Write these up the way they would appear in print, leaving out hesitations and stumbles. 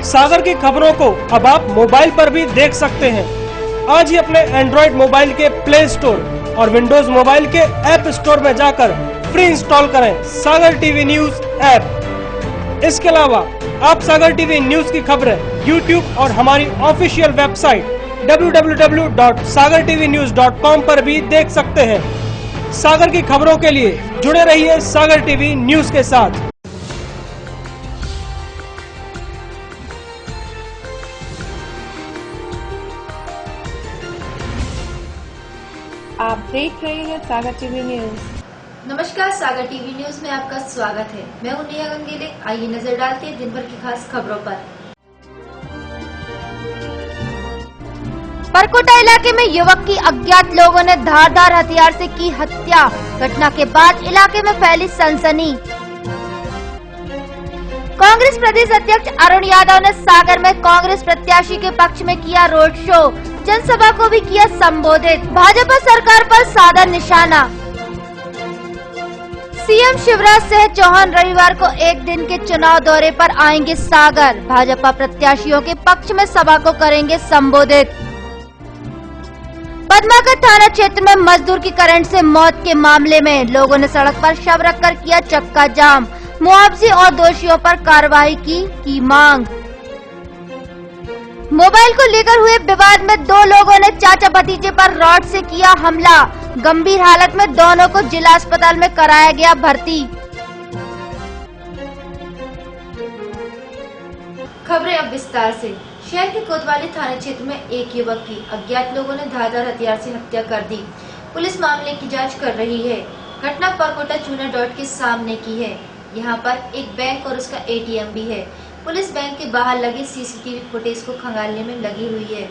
सागर की खबरों को अब आप मोबाइल पर भी देख सकते हैं। आज ही अपने एंड्रॉइड मोबाइल के प्ले स्टोर और विंडोज मोबाइल के ऐप स्टोर में जाकर फ्री इंस्टॉल करें सागर टीवी न्यूज ऐप। इसके अलावा आप सागर टीवी न्यूज की खबरें YouTube और हमारी ऑफिशियल वेबसाइट www.sagartvnews.com पर भी देख सकते हैं। सागर की खबरों के लिए जुड़े रहिए सागर टीवी न्यूज के साथ। आप देख रहे हैं सागर टीवी न्यूज। नमस्कार, सागर टीवी न्यूज में आपका स्वागत है। मैं हूं नेहा गंगेले। आइए नजर डालते हैं दिन भर की खास खबरों पर। परकोटा इलाके में युवक की अज्ञात लोगों ने धारदार हथियार से की हत्या। घटना के बाद इलाके में फैली सनसनी। कांग्रेस प्रदेश अध्यक्ष अरुण यादव ने सागर में कांग्रेस प्रत्याशी के पक्ष में किया रोड शो। जनसभा को भी किया संबोधित। भाजपा सरकार पर साधा निशाना। सीएम शिवराज सिंह चौहान रविवार को एक दिन के चुनाव दौरे पर आएंगे सागर। भाजपा प्रत्याशियों के पक्ष में सभा को करेंगे संबोधित। पद्माकर थाना क्षेत्र में मजदूर की करंट से मौत के मामले में लोगों ने सड़क पर शव रखकर किया चक्का जाम। मुआवजे और दोषियों पर कार्रवाई की मांग। मोबाइल को लेकर हुए विवाद में दो लोगों ने चाचा भतीजे पर रॉड से किया हमला। गंभीर हालत में दोनों को जिला अस्पताल में कराया गया भर्ती। खबरें अब विस्तार से। शहर के कोतवाली थाना क्षेत्र में एक युवक की अज्ञात लोगों ने धारदार हथियार से हत्या कर दी। पुलिस मामले की जांच कर रही है। घटना परकोटा चूना डॉट के सामने की है। यहाँ पर एक बैंक और उसका ATM भी है। पुलिस बैंक के बाहर लगे CCTV फुटेज को खंगालने में लगी हुई है।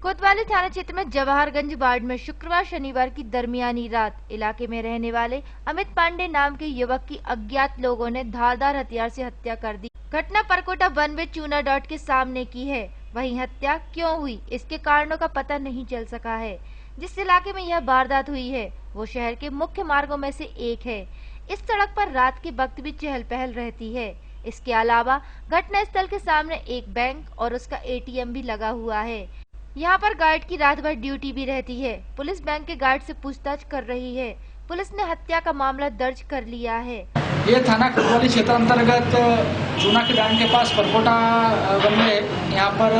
कोतवाली थाना क्षेत्र में जवाहरगंज वार्ड में शुक्रवार शनिवार की दरमियानी रात इलाके में रहने वाले अमित पांडे नाम के युवक की अज्ञात लोगों ने धारदार हथियार से हत्या कर दी। घटना परकोटा 1 वे चूना डॉट के सामने की है। वहीं हत्या क्यों हुई इसके कारणों का पता नहीं चल सका है। जिस इलाके में यह वारदात हुई है वो शहर के मुख्य मार्गों में से एक है। इस सड़क पर रात के वक्त भी चहल पहल रहती है। इसके अलावा घटना स्थल के सामने एक बैंक और उसका ATM भी लगा हुआ है। यहाँ पर गार्ड की रात भर ड्यूटी भी रहती है। पुलिस बैंक के गार्ड से पूछताछ कर रही है। पुलिस ने हत्या का मामला दर्ज कर लिया है। ये थाना कोतवाली क्षेत्र अंतर्गत चूना के डैम के पास परकोटा वन में यहाँ पर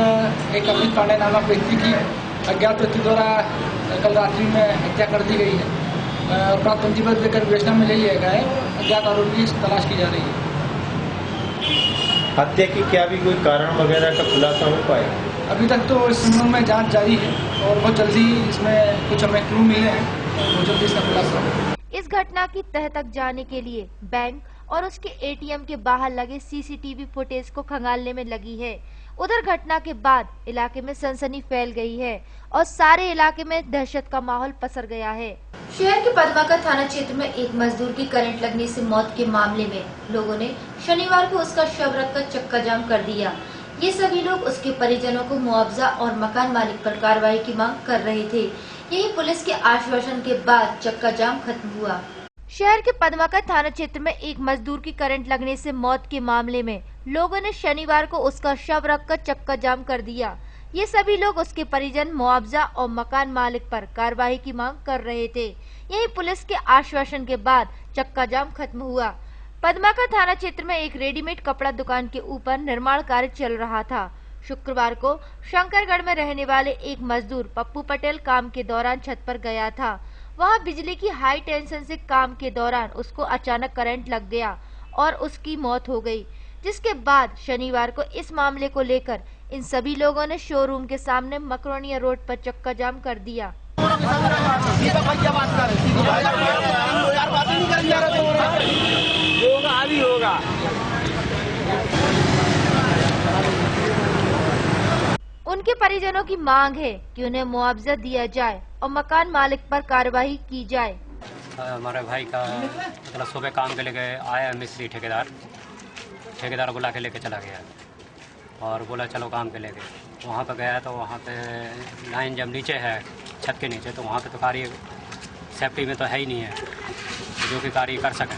एक अमित पांडे नामक व्यक्ति की अज्ञात व्यक्ति द्वारा कल रात्रि में हत्या कर दी गई है। अपराध पंजीबद्ध कर विवेचना में ले लिया गया है। अज्ञात आरोपी की तलाश की जा रही है। हत्या की क्या भी कोई कारण वगैरह का खुलासा हो पाए? अभी तक तो इस संबंध में जांच जारी है और बहुत जल्दी इसमें कुछ हमें क्लू मिले हैं, बहुत जल्दी इसका खुलासा होगा। इस घटना की तह तक जाने के लिए बैंक और उसके ATM के बाहर लगे CCTV फुटेज को खंगालने में लगी है। उधर घटना के बाद इलाके में सनसनी फैल गई है और सारे इलाके में दहशत का माहौल पसर गया है। शहर के पद्माकर थाना क्षेत्र में एक मजदूर की करंट लगने से मौत के मामले में लोगों ने शनिवार को उसका शव रखकर चक्का जाम कर दिया। ये सभी लोग उसके परिजनों को मुआवजा और मकान मालिक पर कार्रवाई की मांग कर रहे थे। यही पुलिस के आश्वासन के बाद चक्का जाम खत्म हुआ। शहर के पद्माकर थाना क्षेत्र में एक मजदूर की करंट लगने से मौत के मामले में लोगों ने शनिवार को उसका शव रखकर चक्का जाम कर दिया। ये सभी लोग उसके परिजन मुआवजा और मकान मालिक पर कार्रवाई की मांग कर रहे थे। यही पुलिस के आश्वासन के बाद चक्का जाम खत्म हुआ। पद्माकर थाना क्षेत्र में एक रेडीमेड कपड़ा दुकान के ऊपर निर्माण कार्य चल रहा था। शुक्रवार को शंकरगढ़ में रहने वाले एक मजदूर पप्पू पटेल काम के दौरान छत पर गया था। वहां बिजली की हाई टेंशन से काम के दौरान उसको अचानक करंट लग गया और उसकी मौत हो गई। जिसके बाद शनिवार को इस मामले को लेकर इन सभी लोगों ने शोरूम के सामने मकरोनिया रोड पर चक्का जाम कर दिया। उनके परिजनों की मांग है कि उन्हें मुआवजा दिया जाए और मकान मालिक पर कार्रवाई की जाए। हमारे भाई का मतलब सुबह काम के लेके आया मिस्त्री ठेकेदार बुला के लेके चला गया और बोला चलो काम के लेके वहाँ पे गया तो वहाँ पे लाइन जब नीचे है छत के नीचे तो वहाँ पे तो कार्य सेफ्टी में तो है ही नहीं है जो कि कार्य कर सकें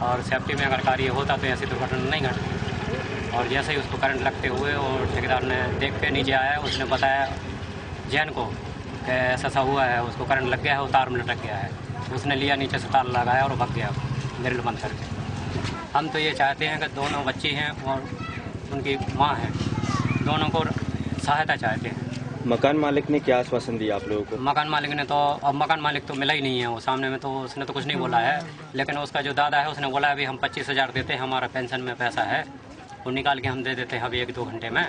और सेफ्टी में अगर कार्य होता तो ऐसी दुर्घटना नहीं घटती। और जैसे ही उसको करंट लगते हुए और ठेकेदार ने देख के नीचे आया, उसने बताया जैन को कि ऐसा हुआ है, उसको करंट लग गया है, तार में लटक गया है। उसने लिया नीचे से तार लगाया और भाग गया ग्रिल बंद करके। हम तो ये चाहते हैं कि दोनों बच्ची हैं और उनकी माँ है, दोनों को सहायता चाहते हैं। मकान मालिक ने क्या आश्वासन दिया आप लोगों को? मकान मालिक ने तो, अब मकान मालिक तो मिला ही नहीं है, वो सामने में तो उसने तो कुछ नहीं बोला है, लेकिन उसका जो दादा है उसने बोला अभी हम 25,000 देते हैं, हमारा पेंशन में पैसा है, वो निकाल के हम दे देते हैं अभी 1-2 घंटे में,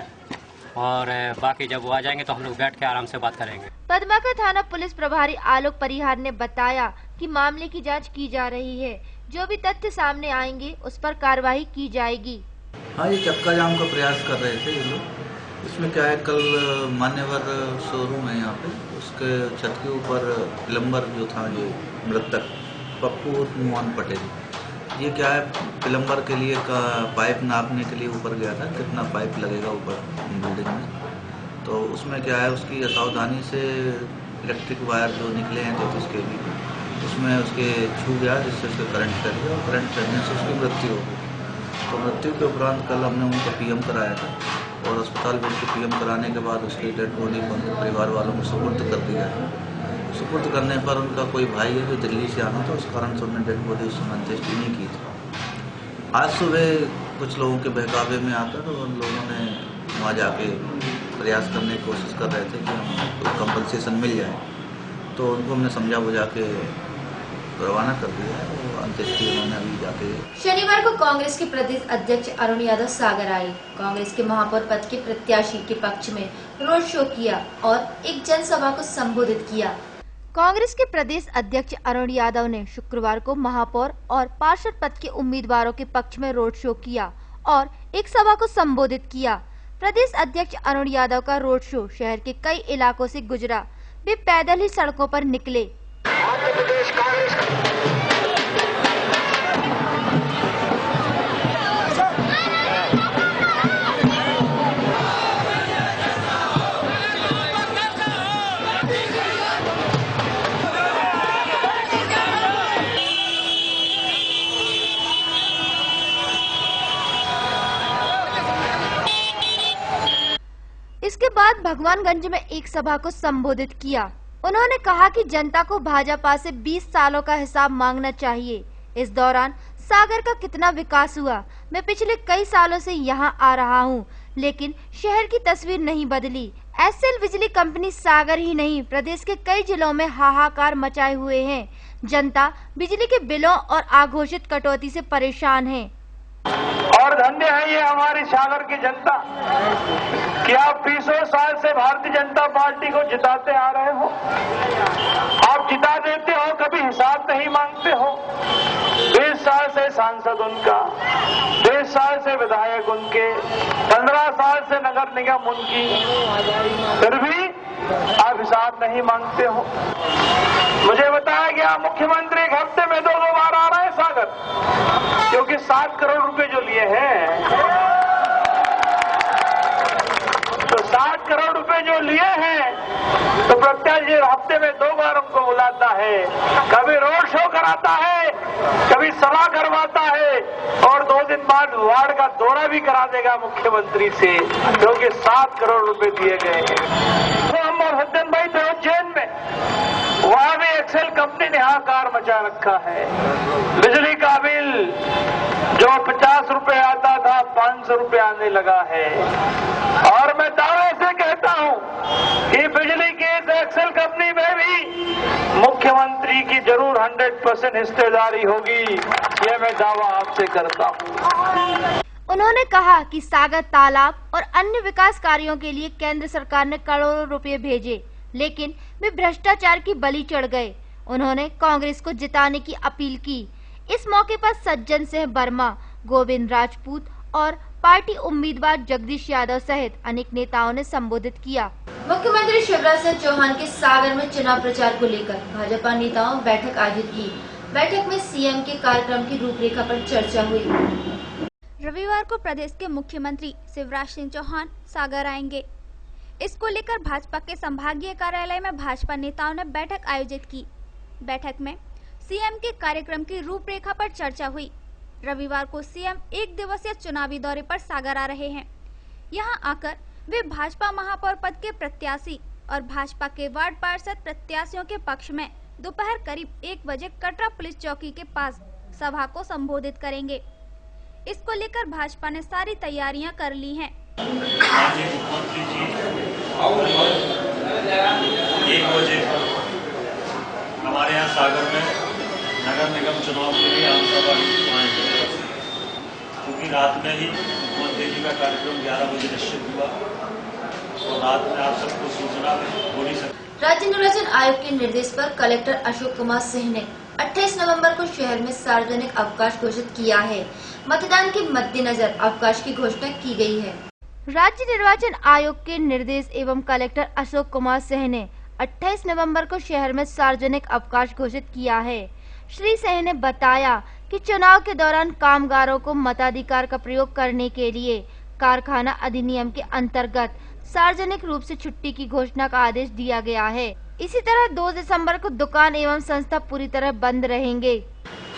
और बाकी जब वो आ जाएंगे तो हम लोग बैठ के आराम से बात करेंगे। पदमाकर थाना पुलिस प्रभारी आलोक परिहार ने बताया कि मामले की जांच की जा रही है, जो भी तथ्य सामने आएंगे उस पर कार्रवाई की जाएगी। हाँ, ये चक्का जाम का प्रयास कर रहे थे ये लोग। इसमें क्या है, कल मान्यवर शोरूम है यहाँ पे, उसके छत के ऊपर प्लम्बर जो था, ये मृतक पप्पू मोहन पटेल, ये क्या है प्लम्बर के लिए का पाइप नापने के लिए ऊपर गया था, कितना पाइप लगेगा ऊपर बिल्डिंग में। तो उसमें क्या है, उसकी असावधानी से इलेक्ट्रिक वायर जो निकले हैं 33 kV, उसमें उसके छू गया, जिससे उसका करंट चढ़ गया और करंट चढ़ने से उसकी मृत्यु हो गई। तो मृत्यु के उपरांत कल हमने उनको PM कराया था और अस्पताल में उनको PM कराने के बाद उसकी डेड बॉडी को उनके परिवार वालों को सुपुर्द कर दिया है। सुपुर्द करने पर उनका कोई भाई है जो दिल्ली से आना था, उस कारण से उन्होंने डेड बॉडी उस समय अंत्येष्टि नहीं की थी। आज सुबह कुछ लोगों के बहकावे में आकर उन लोगों ने वहाँ जाके प्रयास करने की कोशिश कर रहे थे कि हमें कोई कंपनसेशन मिल जाए, तो उनको हमने समझा बुझा के रवाना कर दिया है। वो अंत्येष्टि उन्होंने अभी जाके। शनिवार को कांग्रेस के प्रदेश अध्यक्ष अरुण यादव सागर आए। कांग्रेस के महापौर पद के प्रत्याशी के पक्ष में रोड शो किया और एक जनसभा को संबोधित किया। कांग्रेस के प्रदेश अध्यक्ष अरुण यादव ने शुक्रवार को महापौर और पार्षद पद के उम्मीदवारों के पक्ष में रोड शो किया और एक सभा को संबोधित किया। प्रदेश अध्यक्ष अरुण यादव का रोड शो शहर के कई इलाकों से गुजरा। वे पैदल ही सड़कों पर निकले। इसके बाद भगवानगंज में एक सभा को संबोधित किया। उन्होंने कहा कि जनता को भाजपा से 20 सालों का हिसाब मांगना चाहिए। इस दौरान सागर का कितना विकास हुआ, मैं पिछले कई सालों से यहां आ रहा हूं, लेकिन शहर की तस्वीर नहीं बदली। एसएल बिजली कंपनी सागर ही नहीं, प्रदेश के कई जिलों में हाहाकार मचाए हुए हैं। जनता बिजली के बिलों और आघोषित कटौती से परेशान है। और धन्य है ये हमारी सागर की जनता कि आप 20 साल से भारतीय जनता पार्टी को जिताते आ रहे हो। आप जिता देते हो, कभी हिसाब नहीं मांगते हो। 20 साल से सांसद उनका, 20 साल से विधायक उनके, 15 साल से नगर निगम उनकी, फिर भी आप हिसाब नहीं मांगते हो। मुझे बताया गया मुख्यमंत्री एक हफ्ते में 2 बार आ रहे हैं सागर, क्योंकि 7 करोड़ रुपए जो लिए हैं, तो 7 करोड़ रुपए जो लिए हैं, तो प्रत्याशी हफ्ते में 2 बार उनको बुलाता है। कभी रोड शो कराता है, कभी सभा करवाता है, और 2 दिन बाद वार्ड का दौरा भी करा देगा मुख्यमंत्री से, क्योंकि 7 करोड़ रुपए दिए गए हैं। तो हम और सज्जन भाई थे उज्जैन में, वहां भी एक्सेल कंपनी ने हाहाकार मचा रखा है। बिजली का बिल जो 50 रुपए आता था 500 रुपए आने लगा है। और मैं दावे से कहता हूं कि बिजली की इस एक्सेल कंपनी में भी मुख्यमंत्री की जरूर 100% हिस्सेदारी होगी, ये मैं दावा आपसे करता हूं। उन्होंने कहा कि सागर तालाब और अन्य विकास कार्यों के लिए केंद्र सरकार ने करोड़ों रुपए भेजे, लेकिन वे भ्रष्टाचार की बलि चढ़ गए। उन्होंने कांग्रेस को जिताने की अपील की। इस मौके पर सज्जन सिंह वर्मा, गोविंद राजपूत और पार्टी उम्मीदवार जगदीश यादव सहित अनेक नेताओं ने संबोधित किया। मुख्यमंत्री शिवराज सिंह चौहान के सागर में चुनाव प्रचार को लेकर भाजपा नेताओं बैठक आयोजित की। बैठक में सीएम के कार्यक्रम की रूपरेखा पर चर्चा हुई। रविवार को प्रदेश के मुख्यमंत्री शिवराज सिंह चौहान सागर आएंगे। इसको लेकर भाजपा के संभागीय कार्यालय में भाजपा नेताओं ने बैठक आयोजित की। बैठक में सीएम के कार्यक्रम की रूपरेखा पर चर्चा हुई। रविवार को सीएम एक दिवसीय चुनावी दौरे पर सागर आ रहे हैं। यहां आकर वे भाजपा महापौर पद के प्रत्याशी और भाजपा के वार्ड पार्षद प्रत्याशियों के पक्ष में दोपहर करीब 1 बजे कटरा पुलिस चौकी के पास सभा को संबोधित करेंगे। इसको लेकर भाजपा ने सारी तैयारियां कर ली हैं। मुख्यमंत्री जी 1 बजे हमारे यहाँ सागर में नगर निगम चुनाव के लिए आम सभा आएंगे, क्योंकि रात में ही मुख्यमंत्री जी का कार्यक्रम 11 बजे निश्चित हुआ और रात में आप सबको सूचना हो नहीं सकती। राज्य निर्वाचन आयोग के निर्देश पर कलेक्टर अशोक कुमार सिंह ने 28 नवंबर को शहर में सार्वजनिक अवकाश घोषित किया है। मतदान के मद्देनजर अवकाश की घोषणा की गई है। राज्य निर्वाचन आयोग के निर्देश एवं कलेक्टर अशोक कुमार सिंह ने 28 नवंबर को शहर में सार्वजनिक अवकाश घोषित किया है। श्री सिंह ने बताया कि चुनाव के दौरान कामगारों को मताधिकार का प्रयोग करने के लिए कारखाना अधिनियम के अंतर्गत सार्वजनिक रूप से छुट्टी की घोषणा का आदेश दिया गया है। इसी तरह 2 दिसंबर को दुकान एवं संस्था पूरी तरह बंद रहेंगे।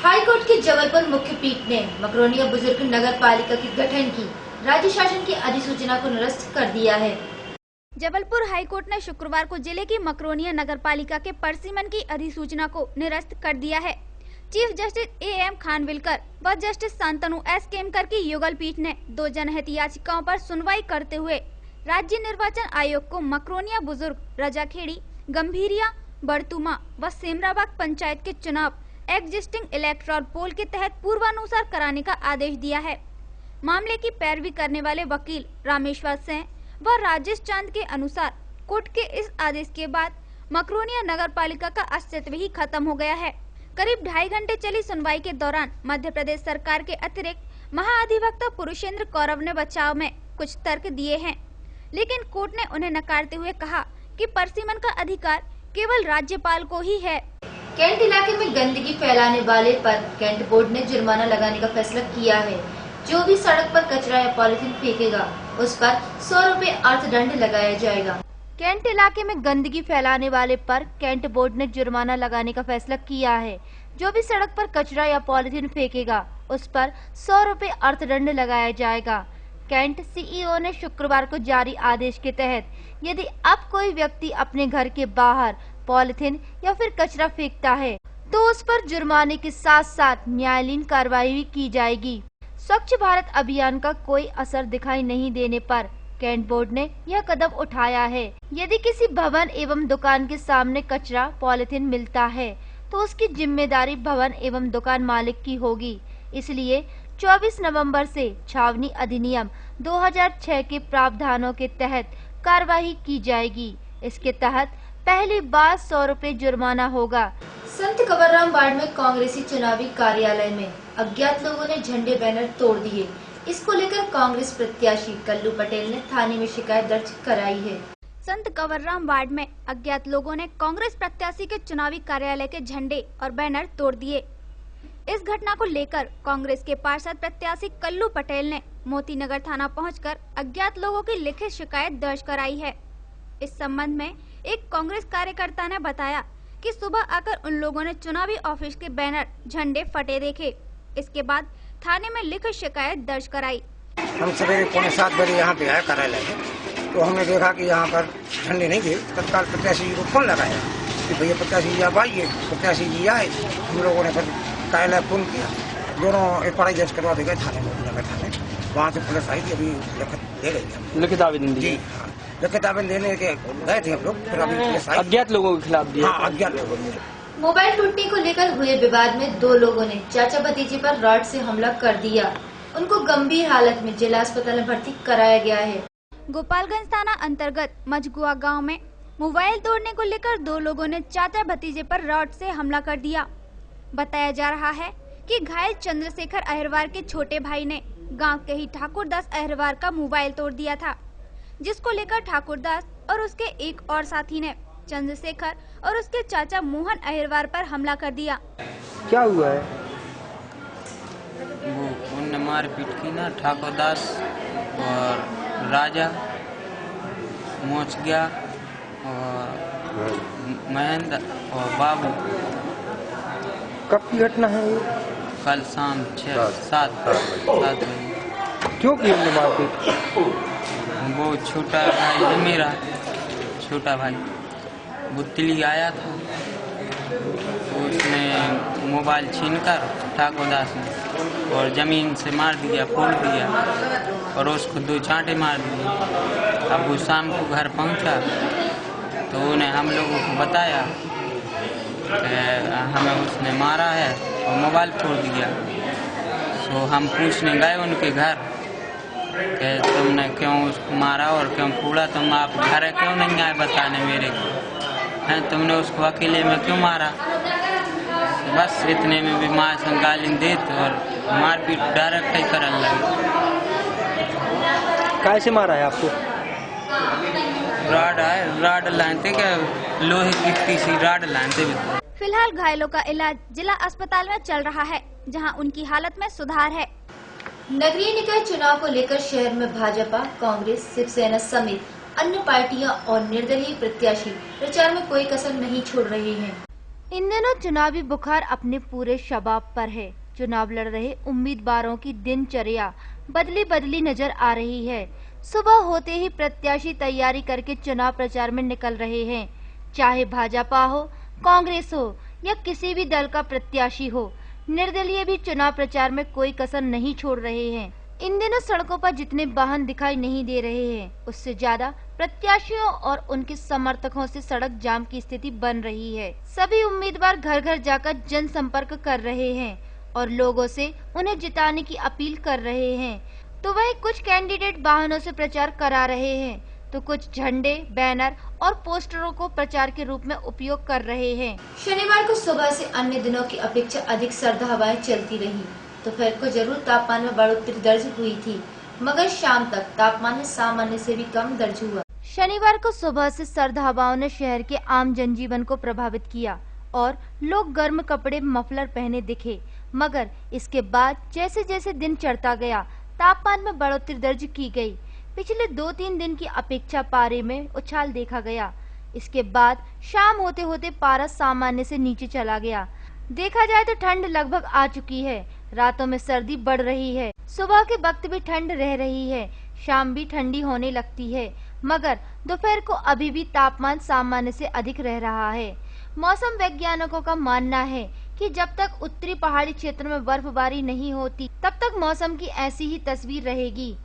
हाईकोर्ट की जबलपुर मुख्य पीठ ने मकरोनिया बुजुर्ग नगर पालिका के गठन की राज्य शासन की अधिसूचना को निरस्त कर दिया है। जबलपुर हाईकोर्ट ने शुक्रवार को जिले की मकरोनिया नगर पालिका के परसिमन की अधिसूचना को निरस्त कर दिया है। Chief justice A.M. खानविलकर व जस्टिस शांतनु S. केमकर की युगल पीठ ने 2 जनहित याचिकाओं पर सुनवाई करते हुए राज्य निर्वाचन आयोग को मकरोनिया बुजुर्ग, रजाखेड़ी, गंभीरिया, बड़तुमा व सेमराबाग पंचायत के चुनाव एग्जिस्टिंग इलेक्टोरल पोल के तहत पूर्वानुसार कराने का आदेश दिया है। मामले की पैरवी करने वाले वकील रामेश्वर सिंह व राजेश चांद के अनुसार कोर्ट के इस आदेश के बाद मकरोनिया नगर पालिका का अस्तित्व ही खत्म हो गया है। करीब 2.5 घंटे चली सुनवाई के दौरान मध्य प्रदेश सरकार के अतिरिक्त महाअधिवक्ता पुरुषेंद्र कौरव ने बचाव में कुछ तर्क दिए हैं, लेकिन कोर्ट ने उन्हें नकारते हुए कहा कि परसिमन का अधिकार केवल राज्यपाल को ही है। कैंट इलाके में गंदगी फैलाने वाले पर कैंट बोर्ड ने जुर्माना लगाने का फैसला किया है। जो भी सड़क पर कचरा या पॉलिथीन फेंकेगा उस पर 100 रुपए अर्थदंड लगाया जाएगा। कैंट इलाके में गंदगी फैलाने वाले पर कैंट बोर्ड ने जुर्माना लगाने का फैसला किया है। जो भी सड़क पर कचरा या पॉलिथीन फेंकेगा उस पर 100 रुपए अर्थदंड लगाया जाएगा। कैंट सीईओ ने शुक्रवार को जारी आदेश के तहत यदि अब कोई व्यक्ति अपने घर के बाहर पॉलिथीन या फिर कचरा फेंकता है तो उस पर जुर्माने के साथ साथ न्यायालयीन कार्रवाई भी की जाएगी। स्वच्छ भारत अभियान का कोई असर दिखाई नहीं देने पर कैंट बोर्ड ने यह कदम उठाया है। यदि किसी भवन एवं दुकान के सामने कचरा पॉलिथीन मिलता है तो उसकी जिम्मेदारी भवन एवं दुकान मालिक की होगी। इसलिए 24 नवंबर से छावनी अधिनियम 2006 के प्रावधानों के तहत कार्रवाई की जाएगी। इसके तहत पहली बार 100 रुपए जुर्माना होगा। संत कबरराम वार्ड में कांग्रेसी चुनावी कार्यालय में अज्ञात लोगों ने झंडे बैनर तोड़ दिए। इसको लेकर कांग्रेस प्रत्याशी कल्लू पटेल ने थाने में शिकायत दर्ज कराई है। संत कबरराम वार्ड में अज्ञात लोगों ने कांग्रेस प्रत्याशी के चुनावी कार्यालय के झंडे और बैनर तोड़ दिए। इस घटना को लेकर कांग्रेस के पार्षद प्रत्याशी कल्लू पटेल ने मोतीनगर थाना पहुंचकर अज्ञात लोगों की लिखित शिकायत दर्ज कराई है। इस संबंध में एक कांग्रेस कार्यकर्ता ने बताया कि सुबह आकर उन लोगों ने चुनावी ऑफिस के बैनर झंडे फटे देखे। इसके बाद थाने में लिखित शिकायत दर्ज कराई। हम सवेरे 6:45 बजे यहाँ पे आए कार्यालय में, तो हमने देखा कि यहाँ पर झंडे नहीं थे। तत्काल प्रत्याशी जी को फोन लगाया कि भैया प्रत्याशी जी आप आइए। प्रत्याशी जी आए, हम लोगों ने फिर कार्यालय फोन किया। दोनों FIR दर्ज करवा दे गए थाने में। वहाँ से पुलिस आई थी, अभी लिखित दे गई। लिखित आवेदन जी हाँ, लिखित आवेदन देने के गए थे हम लोग। फिर अभी पुलिस आई। अज्ञात लोगों के खिलाफ दिया? हाँ, अज्ञात लोगों ने। मोबाइल टूटने को लेकर हुए विवाद में 2 लोगों ने चाचा भतीजे पर रॉड से हमला कर दिया। उनको गंभीर हालत में जिला अस्पताल में भर्ती कराया गया है। गोपालगंज थाना अंतर्गत मजगुआ गांव में मोबाइल तोड़ने को लेकर 2 लोगों ने चाचा भतीजे पर रॉड से हमला कर दिया। बताया जा रहा है कि घायल चंद्रशेखर अहिरवार के छोटे भाई ने गांव के ही ठाकुरदास अहिरवार का मोबाइल तोड़ दिया था, जिसको लेकर ठाकुरदास और उसके एक और साथी ने चंद्रशेखर और उसके चाचा मोहन अहिरवार पर हमला कर दिया। क्या हुआ है? वो उनने मारपीट की ना, ठाकुरदास और राजा मोच गया और महेंद्र और बाबू। कब की घटना है ये? कल शाम 7 बजे। क्यों की हमने मारपीट? वो छोटा भाई है मेरा, छोटा भाई बुतली आया था, तो उसने मोबाइल छीनकर ठाकुर दास ने और ज़मीन से मार दिया, फोड़ दिया और उसको 2 चांटे मार दिए। अब वो शाम को घर पहुंचा तो उन्हें हम लोगों को बताया कि हमें उसने मारा है और मोबाइल फोड़ दिया। तो हम पूछने गए उनके घर कि तुमने क्यों उसको मारा और क्यों फोड़ा, तुम आप घर क्यों नहीं आए बताने मेरे को, हैं तुमने उसको अकेले में क्यों मारा। बस इतने में भी माँ से गाली देते और मारपीट डायरेक्ट ही करने लगे। कैसे मारा है आपको? राड लानते क्या, लोहे की तीसरी राड लानते भी। फिलहाल घायलों का इलाज जिला अस्पताल में चल रहा है, जहां उनकी हालत में सुधार है। नगरीय निकाय चुनाव को लेकर शहर में भाजपा, कांग्रेस, शिवसेना समेत अन्य पार्टियां और निर्दलीय प्रत्याशी प्रचार में कोई कसर नहीं छोड़ रहे हैं। इन दिनों चुनावी बुखार अपने पूरे शबाब पर है। चुनाव लड़ रहे उम्मीदवारों की दिनचर्या बदली नजर आ रही है। सुबह होते ही प्रत्याशी तैयारी करके चुनाव प्रचार में निकल रहे हैं। चाहे भाजपा हो, कांग्रेस हो या किसी भी दल का प्रत्याशी हो, निर्दलीय भी चुनाव प्रचार में कोई कसर नहीं छोड़ रहे हैं। इन दिनों सड़कों पर जितने वाहन दिखाई नहीं दे रहे हैं, उससे ज्यादा प्रत्याशियों और उनके समर्थकों से सड़क जाम की स्थिति बन रही है। सभी उम्मीदवार घर घर जाकर जनसंपर्क कर रहे हैं और लोगों से उन्हें जिताने की अपील कर रहे हैं। तो वहीं कुछ कैंडिडेट वाहनों से प्रचार करा रहे हैं, तो कुछ झंडे, बैनर और पोस्टरों को प्रचार के रूप में उपयोग कर रहे हैं। शनिवार को सुबह से अन्य दिनों की अपेक्षा अधिक सर्द हवाएं चलती रही। दोपहर को जरूर तापमान में बढ़ोतरी दर्ज हुई थी, मगर शाम तक तापमान सामान्य से भी कम दर्ज हुआ। शनिवार को सुबह से सर्द हवाओं ने शहर के आम जनजीवन को प्रभावित किया और लोग गर्म कपड़े, मफलर पहने दिखे। मगर इसके बाद जैसे जैसे दिन चढ़ता गया, तापमान में बढ़ोतरी दर्ज की गई। पिछले 2-3 दिन की अपेक्षा पारे में उछाल देखा गया। इसके बाद शाम होते होते पारा सामान्य से नीचे चला गया। देखा जाए तो ठंड लगभग आ चुकी है। रातों में सर्दी बढ़ रही है, सुबह के वक्त भी ठंड रह रही है, शाम भी ठंडी होने लगती है, मगर दोपहर को अभी भी तापमान सामान्य से अधिक रह रहा है। मौसम वैज्ञानिकों का मानना है कि जब तक उत्तरी पहाड़ी क्षेत्र में बर्फबारी नहीं होती, तब तक मौसम की ऐसी ही तस्वीर रहेगी।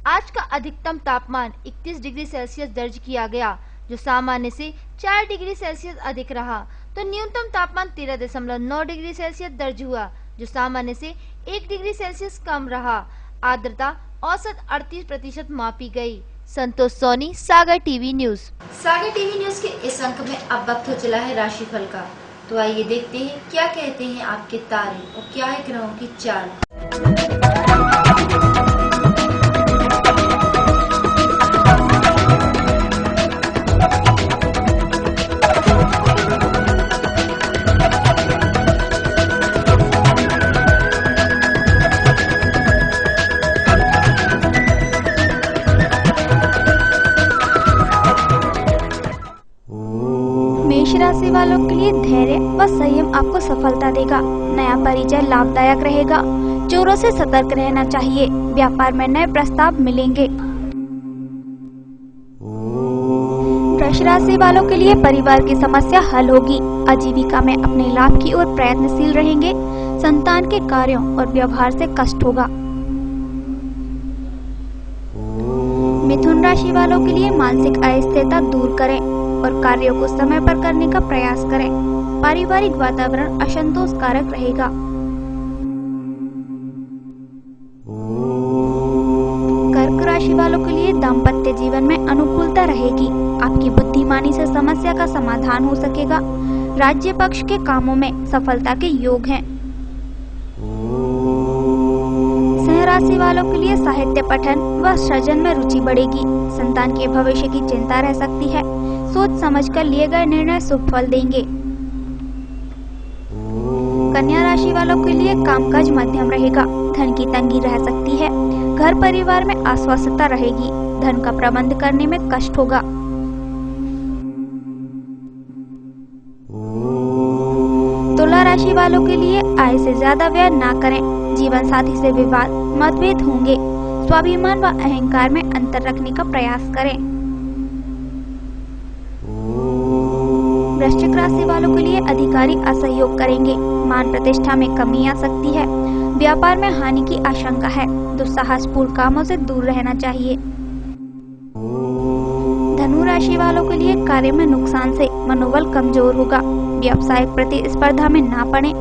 आज का अधिकतम तापमान 31 डिग्री सेल्सियस दर्ज किया गया, जो सामान्य से 4 डिग्री सेल्सियस अधिक रहा। तो न्यूनतम तापमान 13.9 डिग्री सेल्सियस दर्ज हुआ, जो सामान्य से 1 डिग्री सेल्सियस कम रहा। आर्द्रता औसत 38% मापी गई। संतोष सोनी, सागर टीवी न्यूज। सागर टीवी न्यूज के इस अंक में अब वक्त हो चला है राशिफल का। तो आइए देखते हैं क्या कहते हैं आपके तारे और क्या है ग्रहों की चाल। मेष राशि वालों के लिए धैर्य व संयम आपको सफलता देगा। नया परिचय लाभदायक रहेगा। चोरों से सतर्क रहना चाहिए। व्यापार में नए प्रस्ताव मिलेंगे। वृष राशि वालों के लिए परिवार की समस्या हल होगी। आजीविका में अपने लाभ की ओर प्रयत्नशील रहेंगे। संतान के कार्यों और व्यवहार से कष्ट होगा। मिथुन राशि वालों के लिए मानसिक अस्थिरता दूर करें और कार्यों को समय पर करने का प्रयास करें। पारिवारिक वातावरण असंतोषकारक रहेगा। कर्क राशि वालों के लिए दाम्पत्य जीवन में अनुकूलता रहेगी। आपकी बुद्धिमानी से समस्या का समाधान हो सकेगा। राज्य पक्ष के कामों में सफलता के योग हैं। सिंह राशि वालों के लिए साहित्य पठन व सृजन में रुचि बढ़ेगी। संतान के भविष्य की चिंता रह सकती है। सोच समझकर लिए गए निर्णय शुभ फल देंगे। कन्या राशि वालों के लिए कामकाज मध्यम रहेगा। धन की तंगी रह सकती है। घर परिवार में अस्वस्थता रहेगी। धन का प्रबंध करने में कष्ट होगा। तुला राशि वालों के लिए आय आय से ज्यादा व्यय ना करें। जीवन साथी से विवाद मतभेद होंगे। स्वाभिमान व अहंकार में अंतर रखने का प्रयास करें। वृश्चिक राशि वालों के लिए अधिकारी असहयोग करेंगे। मान प्रतिष्ठा में कमी आ सकती है। व्यापार में हानि की आशंका है। दुस्साहसपूर्ण कामों से दूर रहना चाहिए। धनु राशि वालों के लिए कार्य में नुकसान से मनोबल कमजोर होगा। व्यावसायिक प्रतिस्पर्धा में ना पड़े।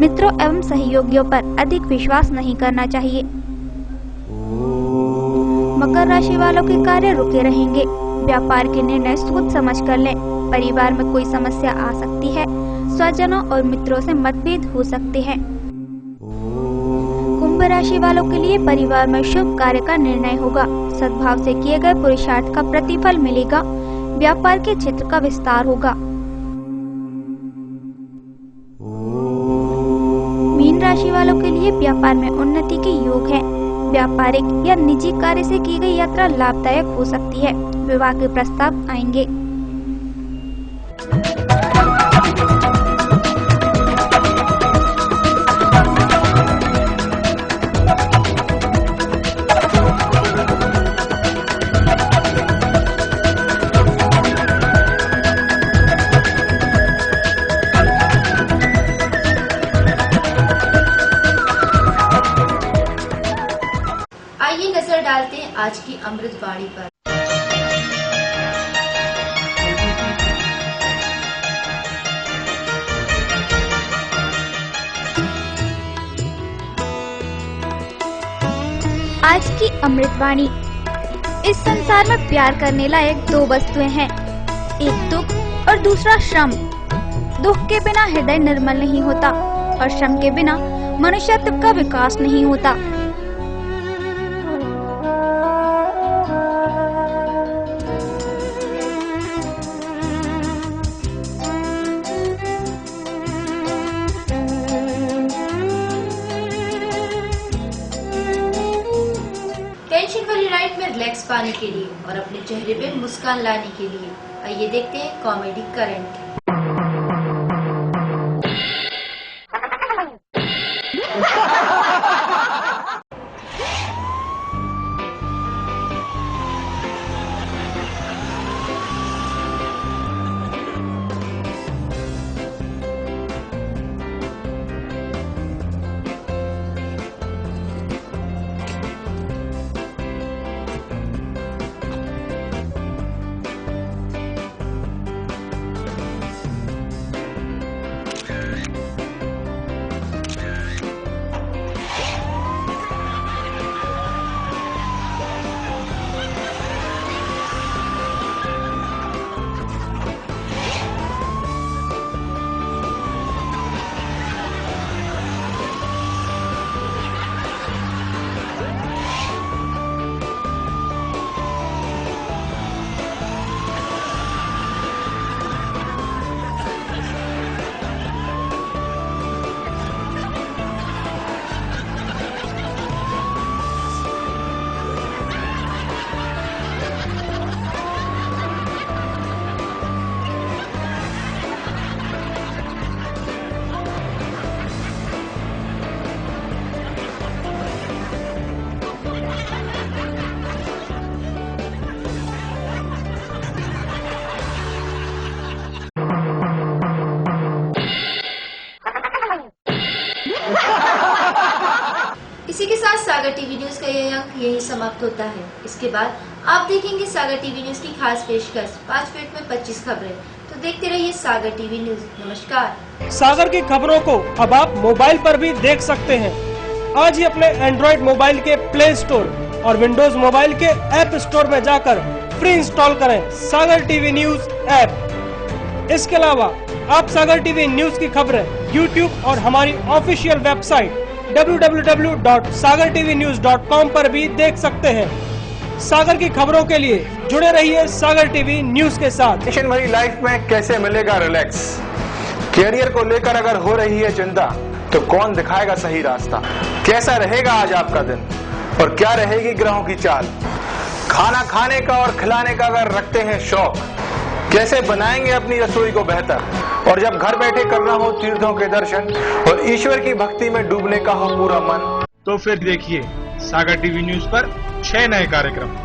मित्रों एवं सहयोगियों पर अधिक विश्वास नहीं करना चाहिए। मकर राशि वालों के कार्य रुके रहेंगे। व्यापार के निर्णय सोच समझ कर लें। परिवार में कोई समस्या आ सकती है। स्वजनों और मित्रों से मतभेद हो सकते हैं। कुंभ राशि वालों के लिए परिवार में शुभ कार्य का निर्णय होगा। सद्भाव से किए गए पुरुषार्थ का प्रतिफल मिलेगा। व्यापार के क्षेत्र का विस्तार होगा। मीन राशि वालों के लिए व्यापार में उन्नति के योग है। व्यापारिक या निजी कार्य से की गई यात्रा लाभदायक हो सकती है। विवाह के प्रस्ताव आएंगे। आइए नजर डालते हैं आज की अमृतवाणी पर। आज की अमृतवाणी। इस संसार में प्यार करने लायक दो वस्तुएं हैं, एक दुख और दूसरा श्रम। दुख के बिना हृदय निर्मल नहीं होता और श्रम के बिना मनुष्यत्व का विकास नहीं होता। टेंशन वाली नाइट में रिलैक्स पाने के लिए और अपने चेहरे पे मुस्कान लाने के लिए आइए देखते हैं कॉमेडी करंट। इसी के साथ सागर टीवी न्यूज का यह अंक यही समाप्त होता है। इसके बाद आप देखेंगे सागर टीवी न्यूज की खास पेशकश 5 मिनट में 25 खबरें। तो देखते रहिए सागर टीवी न्यूज। नमस्कार। सागर की खबरों को अब आप मोबाइल पर भी देख सकते हैं। आज ही अपने एंड्रॉइड मोबाइल के प्ले स्टोर और विंडोज मोबाइल के ऐप स्टोर में जाकर फ्री इंस्टॉल करें सागर टीवी न्यूज ऐप। इसके अलावा आप सागर टीवी न्यूज की खबरें YouTube और हमारी ऑफिशियल वेबसाइट www.sagartvnews.com पर भी देख सकते हैं। सागर की खबरों के लिए जुड़े रहिए सागर टीवी न्यूज के साथ। टेंशन भरी लाइफ में कैसे मिलेगा रिलैक्स? कैरियर को लेकर अगर हो रही है चिंता तो कौन दिखाएगा सही रास्ता? कैसा रहेगा आज आपका दिन और क्या रहेगी ग्रहों की चाल? खाना खाने का और खिलाने का अगर रखते हैं शौक, कैसे बनाएंगे अपनी रसोई को बेहतर? और जब घर बैठे करना हो तीर्थों के दर्शन और ईश्वर की भक्ति में डूबने का हो पूरा मन, तो फिर देखिए सागर टीवी न्यूज पर 6 नए कार्यक्रम।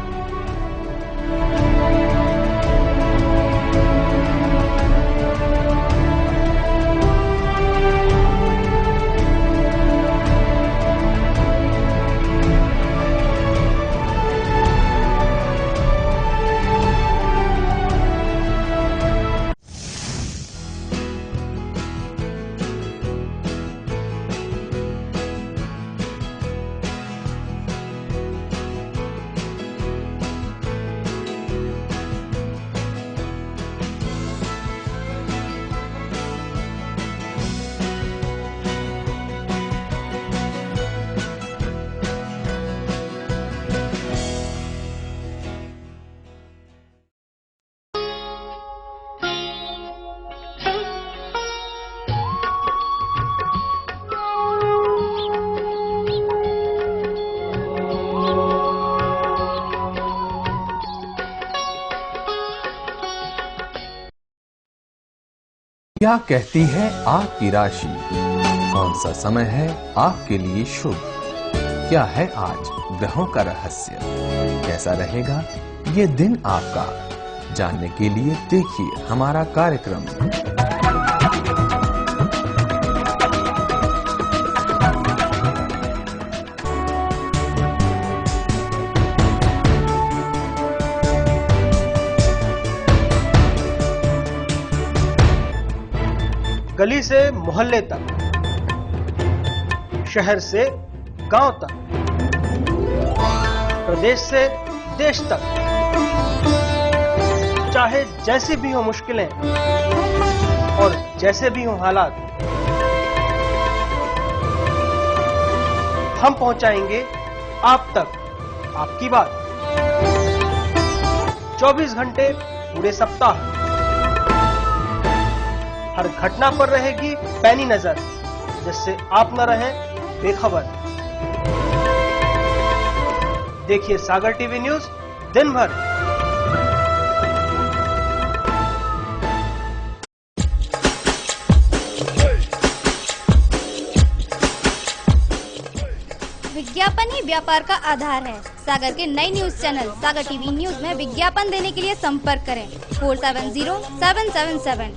क्या कहती है आपकी राशि? कौन सा समय है आपके लिए शुभ? क्या है आज ग्रहों का रहस्य? कैसा रहेगा ये दिन आपका? जानने के लिए देखिए हमारा कार्यक्रम। गली से मोहल्ले तक, शहर से गांव तक, प्रदेश से देश तक, चाहे जैसी भी हो मुश्किलें और जैसे भी हो हालात, हम पहुंचाएंगे आप तक आपकी बात। 24 घंटे पूरे सप्ताह, हर घटना पर रहेगी पैनी नजर, जिससे आप न रहें बेखबर। देखिए सागर टीवी न्यूज दिन भर। विज्ञापन ही व्यापार का आधार है। सागर के नई न्यूज चैनल सागर टीवी न्यूज में विज्ञापन देने के लिए संपर्क करें 470777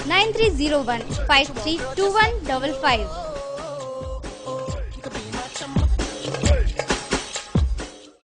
9301 532155।